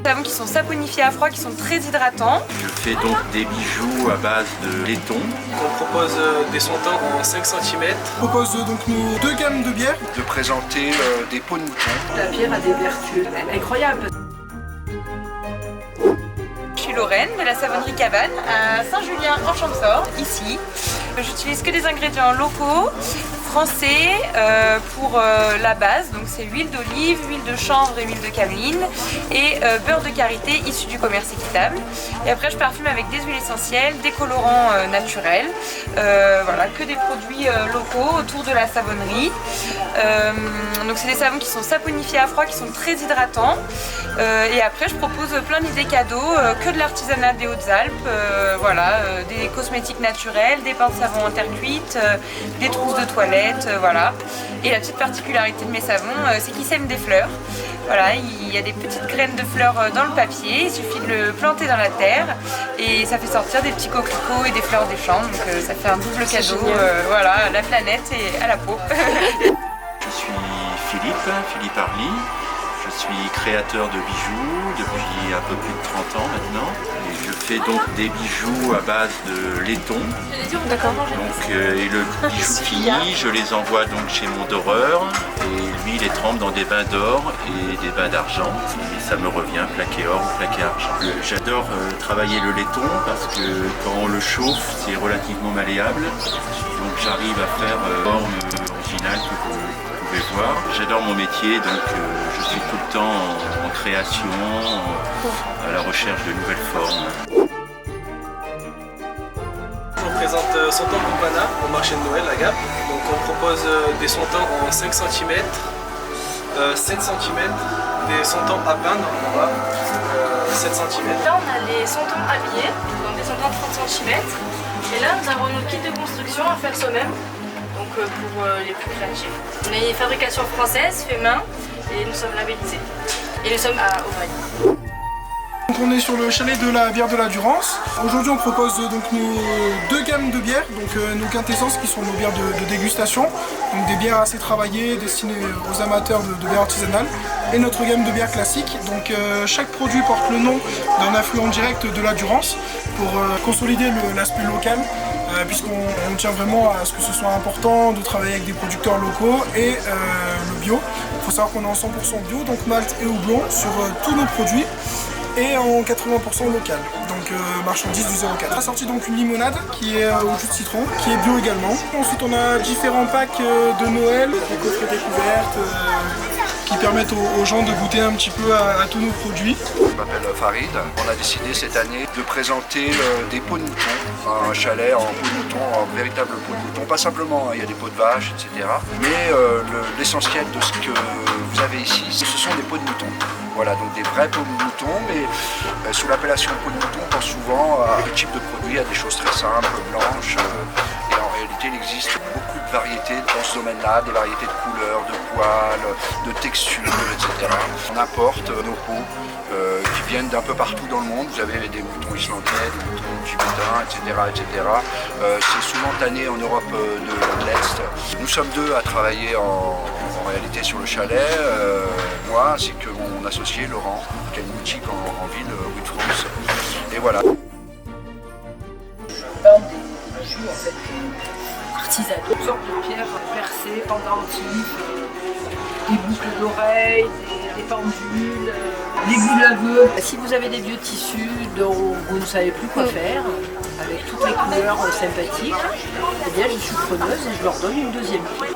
Savons qui sont saponifiés à froid, qui sont très hydratants. Je fais donc des bijoux à base de laiton. On propose des sontants en 5 cm. On propose donc nos deux gammes de bières. De présenter des peaux de mouton. La bière a des vertus incroyables. Je suis Lorraine de la savonnerie Cabane à Saint-Julien en Champsaur, ici. J'utilise que des ingrédients locaux, français pour la base, donc c'est huile d'olive, huile de chanvre et huile de cameline et beurre de karité issu du commerce équitable. Et après je parfume avec des huiles essentielles, des colorants naturels, voilà, que des produits locaux autour de la savonnerie. Donc c'est des savons qui sont saponifiés à froid, qui sont très hydratants. Et après je propose plein d'idées cadeaux, que de l'artisanat des Hautes-Alpes, voilà, des cosmétiques naturels, des pains de savon en terre cuite, des trousses de toilette, voilà. Et la petite particularité de mes savons, c'est qu'ils sèment des fleurs. Voilà, il y a des petites graines de fleurs dans le papier, il suffit de le planter dans la terre et ça fait sortir des petits coquelicots et des fleurs des champs, donc ça fait un double cadeau, voilà, à la planète et à la peau. Je suis Philippe Arly. Je suis créateur de bijoux depuis un peu plus de 30 ans maintenant. Et je fais donc des bijoux à base de laiton. Donc, et le bijou fini, je les envoie donc chez mon doreur. Et lui, il les trempe dans des bains d'or et des bains d'argent. Et ça me revient plaqué or ou plaqué argent. J'adore travailler le laiton parce que quand on le chauffe, c'est relativement malléable. Donc j'arrive à faire forme originale que vous pouvez voir. J'adore mon métier, donc je suis tout le temps en création, à la recherche de nouvelles formes. On présente Sontan Poupana au marché de Noël à Gap. Donc on propose des sontants en 5 cm, 7 cm, des sontants à peindre en bas, 7 cm. Là on a les sontants habillés, donc des sontants de 30 cm. Et là nous avons notre kit de construction à faire soi-même, donc pour les plus créatifs. On est une fabrication française, fait main, et nous sommes labellisés. Et nous sommes à Aubagne. Donc on est sur le chalet de la bière de la Durance. Aujourd'hui on propose donc nos deux gammes de bières, donc nos quintessences qui sont nos bières de dégustation, donc des bières assez travaillées destinées aux amateurs de bière artisanale, et notre gamme de bières classiques. Donc chaque produit porte le nom d'un affluent direct de la Durance pour consolider l'aspect local, puisqu'on tient vraiment à ce que ce soit important de travailler avec des producteurs locaux et le bio. Il faut savoir qu'on est en 100% bio, donc malt et houblon sur tous nos produits, et en 80% local, donc marchandise du 04. On a sorti donc une limonade qui est au jus de citron, qui est bio également. Ensuite on a différents packs de Noël, des coffrets découvertes qui permettent aux gens de goûter un petit peu à tous nos produits. Je m'appelle Farid. On a décidé cette année de présenter des peaux de mouton, un chalet en peau de mouton, en véritable peau de mouton. Pas simplement, il y a des peaux de vache, etc. Mais l'essentiel de ce que vous avez ici, ce sont des peaux de mouton. Voilà, donc des vrais peaux de mouton, mais sous l'appellation peau de mouton, on pense souvent à ce type de produit, à des choses très simples, blanches. Et en réalité, il existe beaucoup de variétés dans ce domaine-là, des variétés de couleurs, de poils, de textures, etc. On importe nos peaux qui viennent d'un peu partout dans le monde. Vous avez des moutons islandais, des moutons tibétains, etc. C'est souvent tanné en Europe de l'Est. Nous sommes deux à travailler en réalité sur le chalet, moi ainsi que mon associé Laurent, qui a une boutique en ville, rue de France. Et voilà. Des bijoux en fait artisanaux, toutes sortes de pierres percées, pendentifs, des boucles d'oreilles, des pendules, des boules à vœux. Si vous avez des vieux tissus dont vous ne savez plus quoi faire, avec toutes les couleurs sympathiques, eh bien je suis preneuse et je leur donne une deuxième vie.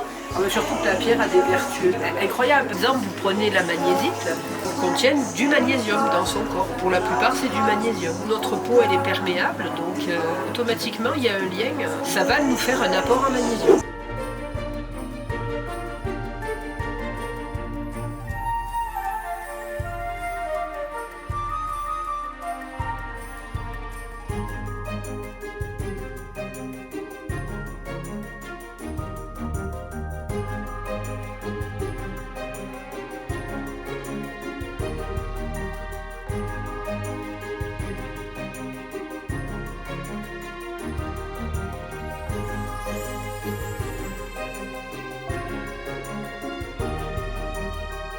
Surtout que la pierre a des vertus incroyables. Par exemple, vous prenez la magnésique, elle contient du magnésium dans son corps. Pour la plupart, c'est du magnésium. Notre peau, elle est perméable, donc automatiquement, il y a un lien. Ça va nous faire un apport en magnésium.